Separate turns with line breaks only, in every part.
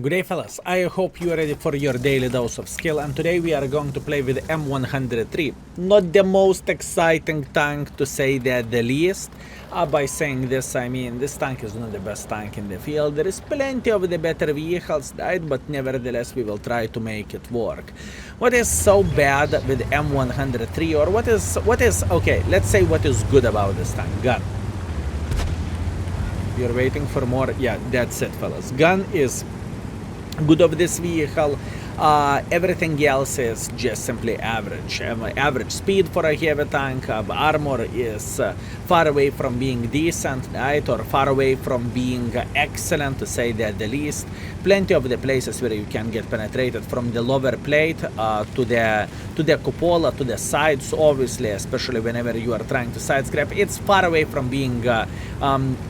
Good day fellas, I hope you are ready for your daily dose of skill, and today we are going to play with M103. Not the most exciting tank, to say that the least. By saying this, I mean this tank is not the best tank in the field. There is plenty of the better vehicles, right? But nevertheless we will try to make it work. What is so bad with M103, or what is okay, let's say what is good about this tank? Gun. You're waiting for more? Yeah, that's it fellas. Gun is good of this vehicle. Everything else is just simply average. Average speed for a heavy tank. Armor is far away from being decent, right? Or far away from being excellent, to say that the least. Plenty of the places where you can get penetrated, from the lower plate to the cupola, to the sides, obviously, especially whenever you are trying to side scrap. It's far away from being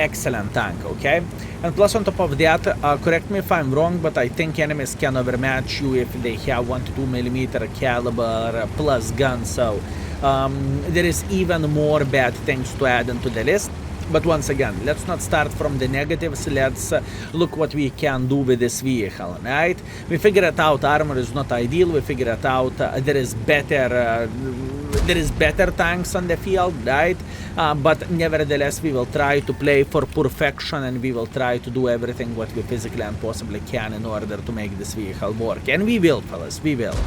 excellent tank, okay? And plus on top of that, correct me if I'm wrong, but I think enemies can overmatch you if they have 1 to 2mm caliber plus gun, so there is even more bad things to add into the list. But once again, let's not start from the negatives. Let's look what we can do with this vehicle, right? We figure it out, armor is not ideal. We figure it out, there is better tanks on the field, right? But nevertheless, we will try to play for perfection, and we will try to do everything what we physically and possibly can in order to make this vehicle work. And we will, fellas, we will.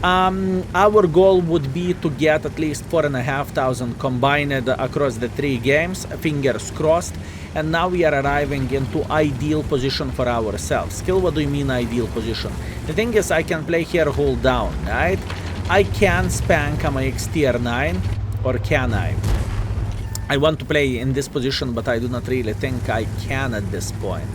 Our goal would be to get at least 4,500 combined across the 3 games, fingers crossed. And now we are arriving into ideal position for ourselves. Skill, what do you mean ideal position? The thing is, I can play here hold down, right? I can spank my X tier 9, or can I? I want to play in this position, but I do not really think I can at this point.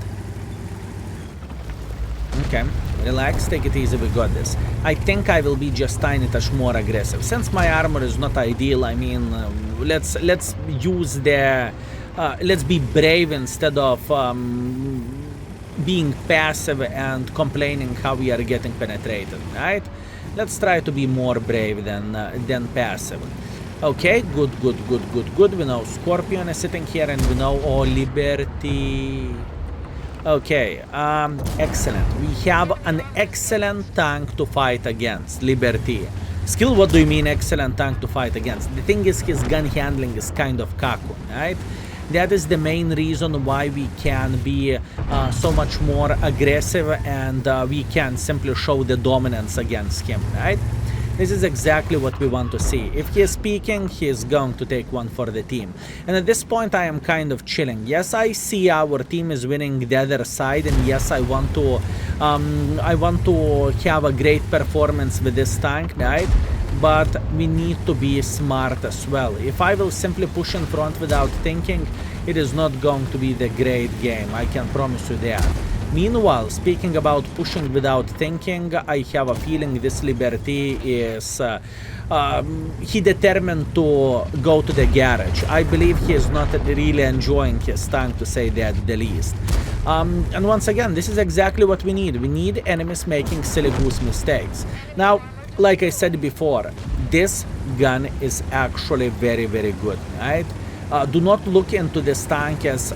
Okay, relax, take it easy, we got this. I think I will be just tiny touch more aggressive. Since my armor is not ideal, I mean, let's use the... let's be brave instead of being passive and complaining how we are getting penetrated, right? Let's try to be more brave than passive. Okay, good. We know Scorpion is sitting here, and we know, oh, Liberty. Okay, excellent. We have an excellent tank to fight against, Liberty. Skill, what do you mean excellent tank to fight against? The thing is, his gun handling is kind of kaku, right? That is the main reason why we can be so much more aggressive, and we can simply show the dominance against him, right? This is exactly what we want to see. If he is peeking, he is going to take one for the team. And at this point, I am kind of chilling. Yes, I see our team is winning the other side, and yes, I want to have a great performance with this tank, right? But we need to be smart as well. If I will simply push in front without thinking, it is not going to be the great game. I can promise you that. Meanwhile, speaking about pushing without thinking, I have a feeling this Liberty is... he determined to go to the garage. I believe he is not really enjoying his tank, to say that the least. And once again, this is exactly what we need. We need enemies making silly goose mistakes. Now, like I said before, this gun is actually very good, right? Do not look into this tank as,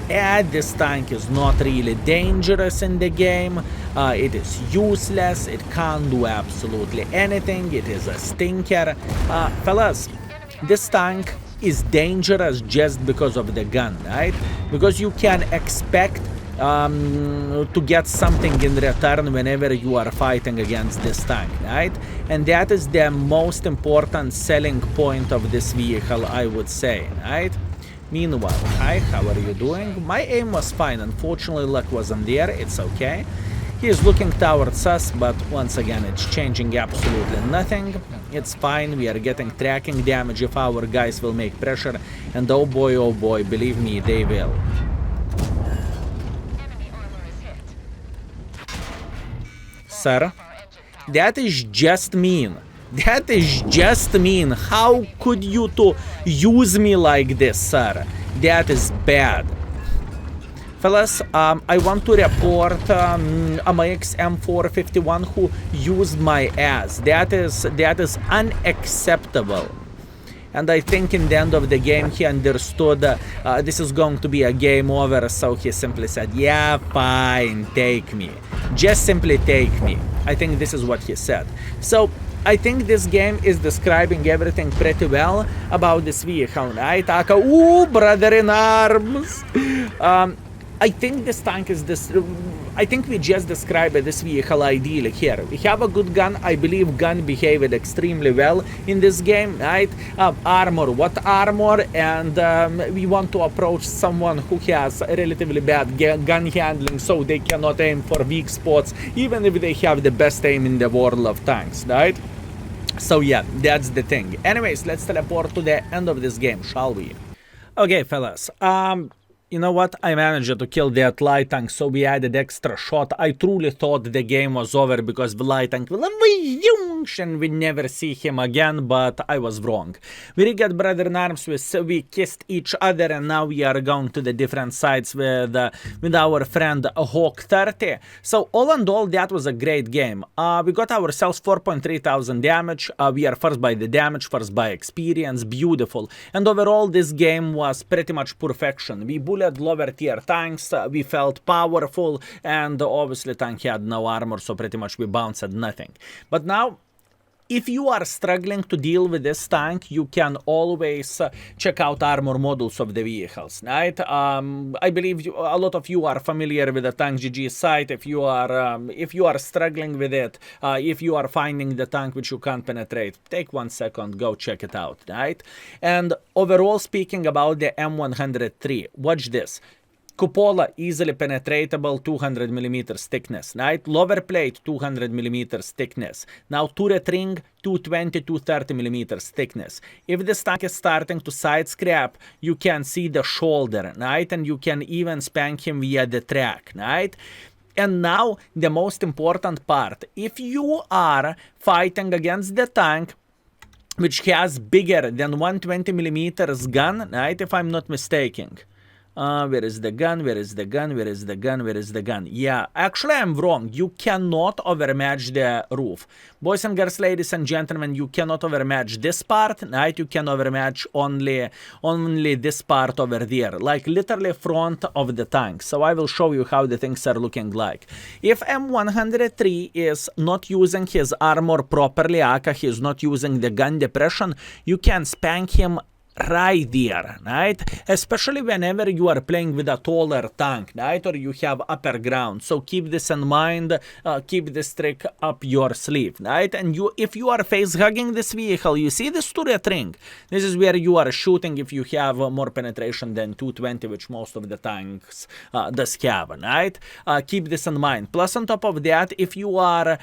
this tank is not really dangerous in the game, it is useless, it can't do absolutely anything, it is a stinker. Fellas, this tank is dangerous just because of the gun, right? Because you can expect to get something in return whenever you are fighting against this tank, right? And that is the most important selling point of this vehicle, I would say, right? Meanwhile, hi, how are you doing? My aim was fine, unfortunately luck wasn't there, it's okay. He is looking towards us, but once again it's changing absolutely nothing. It's fine, we are getting tracking damage if our guys will make pressure, and oh boy, believe me, they will. Sir, that is just mean. That is just mean. How could you to use me like this, sir? That is bad. Fellas, I want to report MX M451 who used my ass. That is unacceptable. and I think in the end of the game he understood this is going to be a game over, so he simply said, yeah, fine, take me. Just simply take me. I think this is what he said. So I think this game is describing everything pretty well about this vehicle, right? Ooh, brother in arms! I think this tank is this. I think we just described this vehicle ideally here. We have a good gun. I believe gun behaved extremely well in this game, right? Armor, what armor? And we want to approach someone who has relatively bad gun handling, so they cannot aim for weak spots, even if they have the best aim in the world of tanks, right? So yeah, that's the thing. Anyways, let's teleport to the end of this game, shall we? Okay, fellas. You know what? I managed to kill that light tank, so we added extra shot. I truly thought the game was over because the light tank will and we never see him again, but I was wrong. We got brother in arms, we kissed each other, and now we are going to the different sides with our friend Hawk 30. So all in all, that was a great game. We got ourselves 4.3 thousand damage. We are first by the damage, first by experience, beautiful. And overall, this game was pretty much perfection. We bullet lower tier tanks, we felt powerful, and obviously tank had no armor, so pretty much we bounced at nothing. But now, if you are struggling to deal with this tank, you can always check out armor models of the vehicles, right? I believe a lot of you are familiar with the Tank GG site. If you are struggling with it, if you are finding the tank which you can't penetrate, take 1 second, go check it out, right? And overall, speaking about the M103, watch this. Cupola, easily penetratable, 200mm thickness, right? Lower plate, 200mm thickness. Now turret ring, 220 to 30mm thickness. If this tank is starting to side scrap, you can see the shoulder, right? And you can even spank him via the track, right? And now, the most important part. If you are fighting against the tank which has bigger than 120mm gun, right? If I'm not mistaken. Where is the gun? Where is the gun? Where is the gun? Where is the gun? Yeah, actually I'm wrong. You cannot overmatch the roof. Boys and girls, ladies and gentlemen, you cannot overmatch this part, right? You can overmatch only this part over there, like literally front of the tank. So I will show you how the things are looking like. If M103 is not using his armor properly, aka he is not using the gun depression, you can spank him right there, right? Especially whenever you are playing with a taller tank, right? Or you have upper ground. So keep this in mind, keep this trick up your sleeve, right? And if you are face hugging this vehicle, you see this turret ring. This is where you are shooting if you have more penetration than 220, which most of the tanks does have, right? Keep this in mind. Plus on top of that, if you are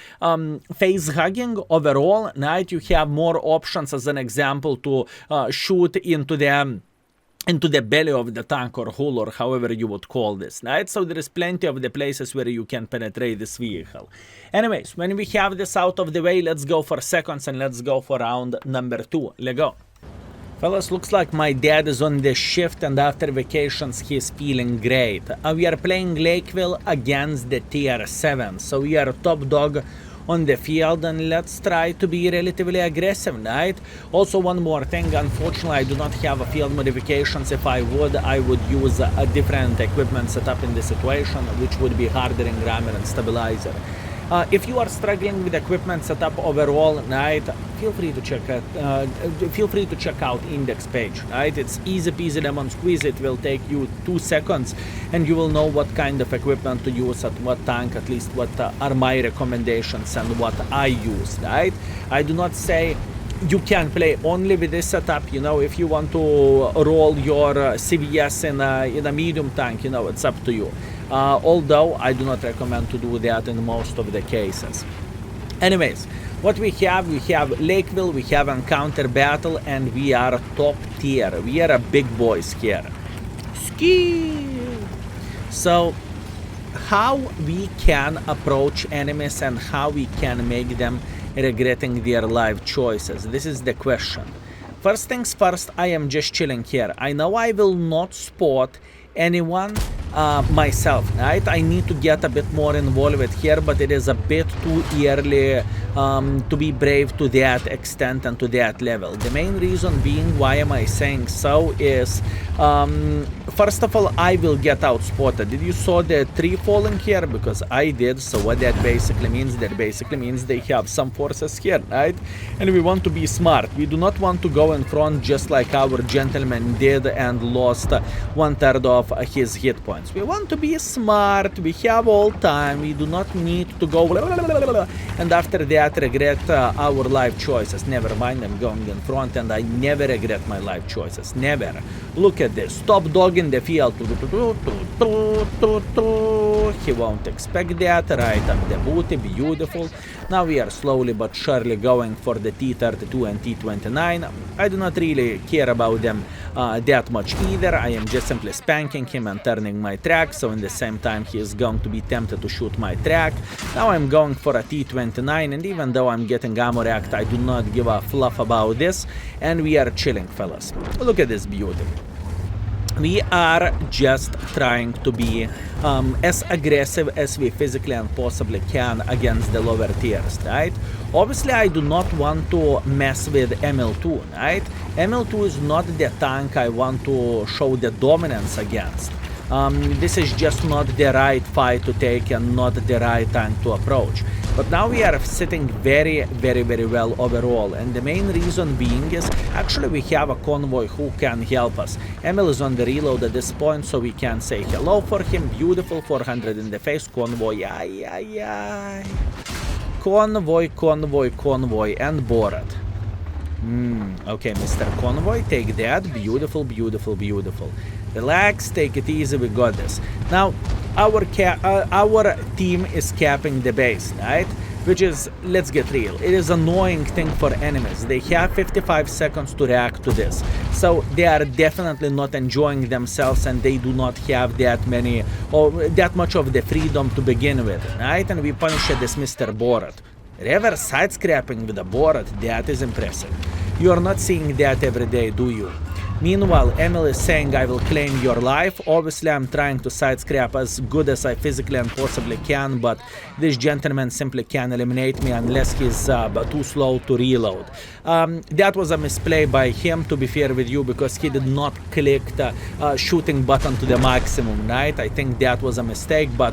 face hugging overall, right, you have more options, as an example, to shoot into the belly of the tank or hull, or however you would call this, right? So there is plenty of the places where you can penetrate this vehicle. Anyways, when we have this out of the way, let's go for seconds and let's go for round number 2. Let's go. Fellas, looks like my dad is on the shift, and after vacations he's feeling great. We are playing Lakeville against the tier 7, so we are top dog on the field, and let's try to be relatively aggressive, right? Also, one more thing, unfortunately I do not have a field modifications. If I would use a different equipment setup in this situation, which would be hardening rammer and stabilizer. If you are struggling with equipment setup overall, right, feel free to check out index page, right? It's easy peasy lemon squeeze. It will take you 2 seconds and you will know what kind of equipment to use at what tank, at least what are my recommendations and what I use, right? I do not say you can play only with this setup. You know, if you want to roll your CVS in a medium tank, you know, it's up to you. Although I do not recommend to do that in most of the cases. Anyways, what we have Lakeville, we have encounter battle, and we are top tier. We are a big boys here. Ski. So how we can approach enemies and how we can make them regretting their life choices, this is the question. First things first, I am just chilling here. I know I will not spot anyone myself, right? I need to get a bit more involved here, but it is a bit too early to be brave to that extent and to that level. The main reason being why am I saying so is, first of all, I will get outspotted. Did you saw the tree falling here? Because I did. So what that basically means? That basically means they have some forces here, right? And we want to be smart. We do not want to go in front just like our gentleman did and lost 1/3 of his hit points. We want to be smart. We have all time. We do not need to go and after that regret our life choices. Never mind, I'm going in front and I never regret my life choices. Never. Look at this. Top dog in the field. He won't expect that. Right up the booty. Beautiful. Now we are slowly but surely going for the T32 and T29. I do not really care about them that much either. I am just simply spanking him and turning my track, so in the same time he is going to be tempted to shoot my track. Now I'm going for a T29, and even though I'm getting ammo racked, I do not give a fluff about this, and we are chilling, fellas. Look at this beauty. We are just trying to be as aggressive as we physically and possibly can against the lower tiers, right? Obviously, I do not want to mess with ML2, right? ML2 is not the tank I want to show the dominance against. This is just not the right fight to take and not the right tank to approach. But now we are sitting very, very, very well overall, and the main reason being is actually we have a convoy who can help us. Emil is on the reload at this point, so we can say hello for him. Beautiful, 400 in the face, convoy, ay, ay, ay. Convoy, convoy, convoy, and Borat. Okay, Mr. Convoy, take that. Beautiful, beautiful, beautiful. Relax, take it easy, we got this. Now, our team is capping the base, right? Which is, let's get real, it is an annoying thing for enemies. They have 55 seconds to react to this. So they are definitely not enjoying themselves, and they do not have that many or that much of the freedom to begin with, right? And we punish this Mr. Borat. Reverse side scrapping with a Borat, that is impressive. You are not seeing that every day, do you? Meanwhile, Emil is saying, I will claim your life. Obviously, I'm trying to side scrap as good as I physically and possibly can, but this gentleman simply can't eliminate me unless he's too slow to reload. That was a misplay by him, to be fair with you, because he did not click the shooting button to the maximum, right? I think that was a mistake, but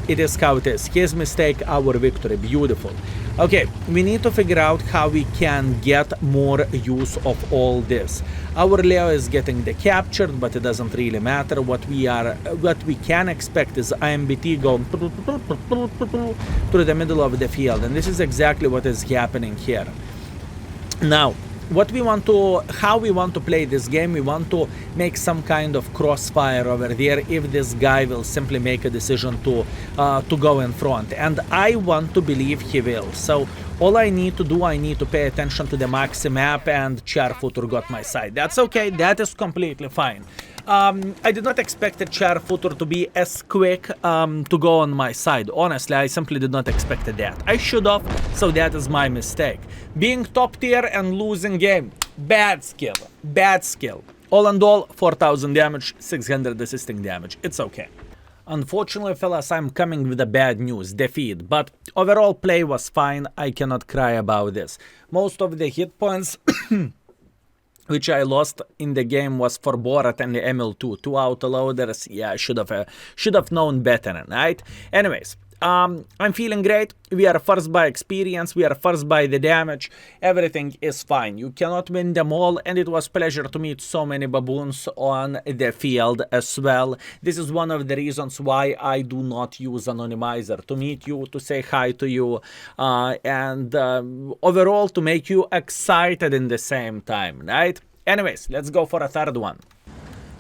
it is how it is. His mistake, our victory. Beautiful. Okay, we need to figure out how we can get more use of all this. Our Leo is getting the captured, but it doesn't really matter. What we can expect is IMBT going through the middle of the field, and this is exactly what is happening here. Now, how we want to play this game, we want to make some kind of crossfire over there if this guy will simply make a decision to go in front, and I want to believe he will. So all I need to do, I need to pay attention to the maxi map, and Charfooter got my side. That's okay, that is completely fine. I did not expect the Charfooter to be as quick to go on my side. Honestly, I simply did not expect that. I should have, so that is my mistake. Being top tier and losing game, bad skill, bad skill. All in all, 4000 damage, 600 assisting damage, it's okay. Unfortunately, fellas, I'm coming with the bad news, defeat, but overall play was fine, I cannot cry about this. Most of the hit points which I lost in the game was for Borat and the ML2, two autoloaders. Yeah, I should have known better, right? Anyways, I'm feeling great. We are first by experience, we are first by the damage, everything is fine. You cannot win them all, and it was pleasure to meet so many baboons on the field as well. This is one of the reasons why I do not use anonymizer, to meet you, to say hi to you, and overall to make you excited in the same time, right? Anyways, let's go for a third one.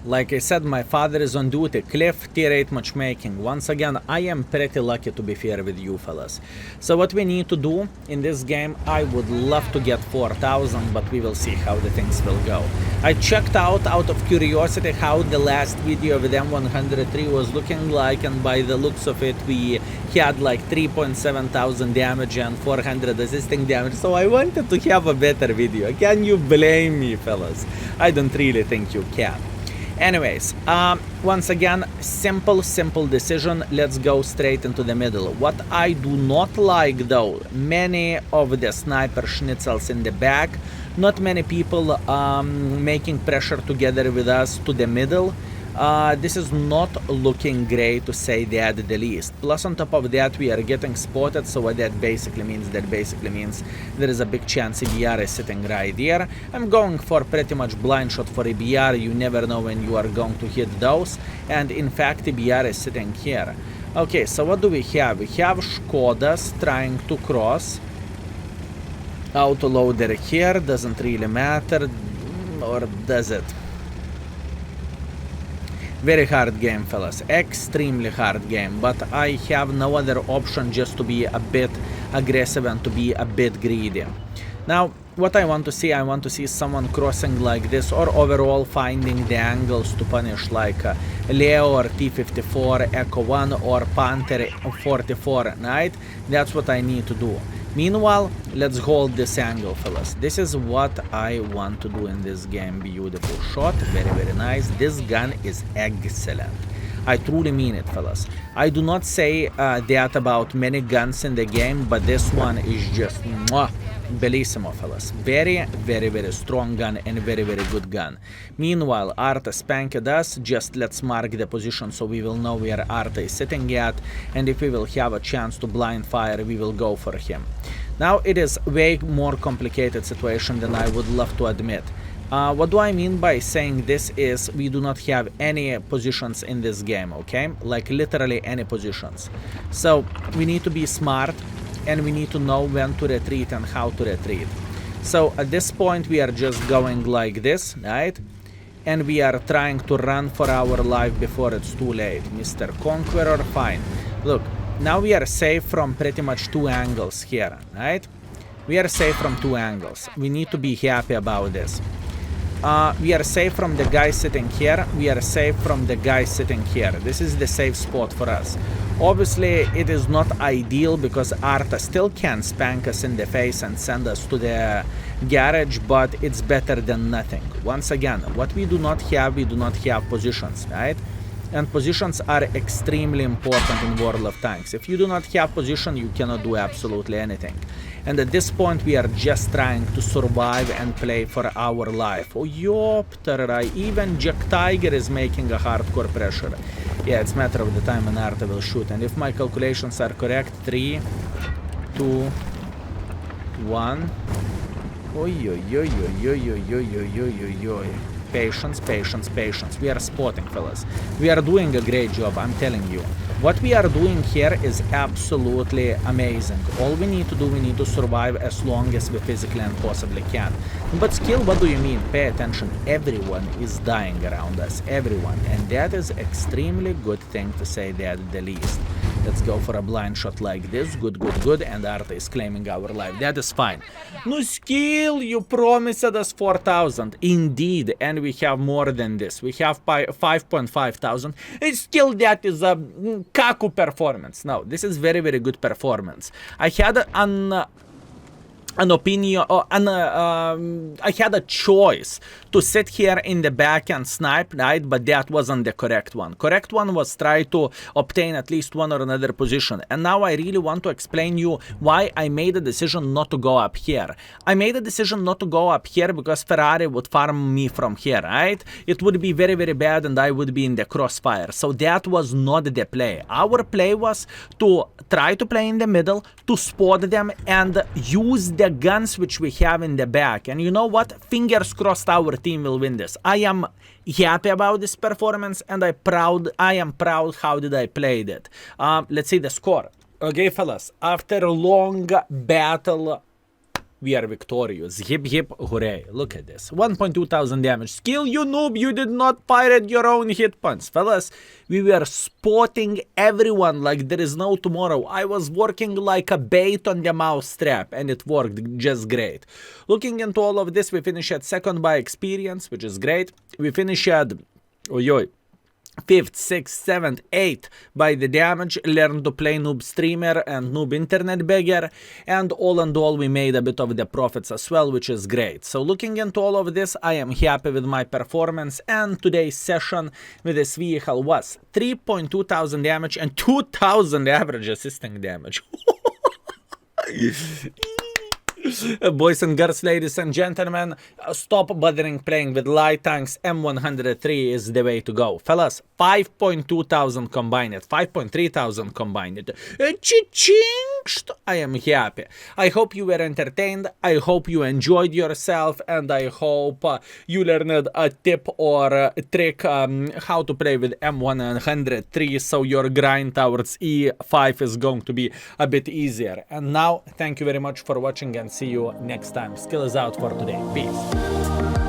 Like I said, my father is on duty. Cliff, tier 8 matchmaking. Once again, I am pretty lucky, to be fair with you fellas. So what we need to do in this game, I would love to get 4000, but we will see how the things will go. I checked out of curiosity how the last video with M103 was looking like, and by the looks of it, we had like 3,700 damage and 400 assisting damage, so I wanted to have a better video. Can you blame me, fellas? I don't really think you can. Anyways, once again, simple decision. Let's go straight into the middle. What I do not like though, many of the sniper schnitzels in the back, not many people making pressure together with us to the middle. This is not looking great, to say that the least. Plus on top of that, we are getting spotted, so what that basically means, there is a big chance EBR is sitting right there. I'm going for pretty much blind shot for EBR. You never know when you are going to hit those, and in fact EBR is sitting here. Okay, so what do we have? We have Škodas trying to cross. Autoloader here, doesn't really matter, or does it? Very hard game, fellas, extremely hard game, but I have no other option just to be a bit aggressive and to be a bit greedy. Now, what I want to see someone crossing like this, or overall finding the angles to punish like Leo or T-54, Echo 1 or Panther 44, right? That's what I need to do. Meanwhile, let's hold this angle, fellas. This is what I want to do in this game. Beautiful shot, very nice. This gun is excellent. I truly mean it, fellas. I do not say that about many guns in the game, but this one is just mwah, bellissimo, fellas. Very strong gun and very good gun. Meanwhile, Arta spanked us. Just let's mark the position so we will know where Arta is sitting at, and if we will have a chance to blind fire, we will go for him. Now it is way more complicated situation than I would love to admit. What do I mean by saying this is we do not have any positions in this game, okay? Like literally any positions. So we need to be smart, and we need to know when to retreat and how to retreat. So at this point we are just going like this, right? And we are trying to run for our life before it's too late. Mr. Conqueror, fine. Look, now we are safe from pretty much two angles here, right? We are safe from two angles. We need to be happy about this. We are safe from the guy sitting here. We are safe from the guy sitting here. This is the safe spot for us. Obviously, it is not ideal because Arta still can spank us in the face and send us to the garage, but it's better than nothing. Once again, what we do not have positions, right? And positions are extremely important in World of Tanks. If you do not have position, you cannot do absolutely anything. And at this point, we are just trying to survive and play for our life. Oh, yopterai, even Jack Tiger is making a hardcore pressure. Yeah, it's a matter of the time when Arta will shoot. And if my calculations are correct, 3, 2, 1. Oi, oi, oi, oi, oi, oi, oi, oi, oi, oi. Patience. We are spotting, fellas. We are doing a great job, I'm telling you. What we are doing here is absolutely amazing. All we need to do, we need to survive as long as we physically and possibly can. But skill, what do you mean? Pay attention. Everyone is dying around us. Everyone. And that is extremely good thing to say that the least. Let's go for a blind shot like this. Good. And Arta is claiming our life. That is fine. No skill, you promised us 4,000. Indeed, and we have more than this. We have 5,500. It's still that is a kaku performance. No, this is very good performance. I had an opinion, or I had a choice to sit here in the back and snipe, right? But that wasn't the correct one. Correct one was try to obtain at least one or another position. And now I really want to explain you why I made a decision not to go up here. I made a decision not to go up here because Ferrari would farm me from here, right? It would be very bad and I would be in the crossfire. So that was not the play. Our play was to try to play in the middle, to spot them and use the guns which we have in the back. And you know what? Fingers crossed our team will win this. I am happy about this performance and I am proud how did I played it. Let's see the score. Okay, fellas, after a long battle, we are victorious. Hip hooray. Look at this. 1.2 thousand damage. Skill, you noob, you did not pirate your own hit points. Fellas, we were spotting everyone like there is no tomorrow. I was working like a bait on the mouse trap and it worked just great. Looking into all of this, we finished at second by experience, which is great. We finished at 5th, 6th, 7th, 8th by the damage, learned to play noob streamer and noob internet beggar, and all in all we made a bit of the profits as well, which is great. So looking into all of this, I am happy with my performance, and today's session with this vehicle was 3.2 thousand damage and 2,000 average assisting damage. Boys and girls, ladies and gentlemen, stop bothering playing with light tanks. M103 is the way to go. Fellas, 5.2 thousand combined, 5.3 thousand combined. Cha-ching! I am happy. I hope you were entertained. I hope you enjoyed yourself, and I hope you learned a tip or a trick how to play with M103, so your grind towards E5 is going to be a bit easier. And now, thank you very much for watching, and see you next time. Skill is out for today. Peace.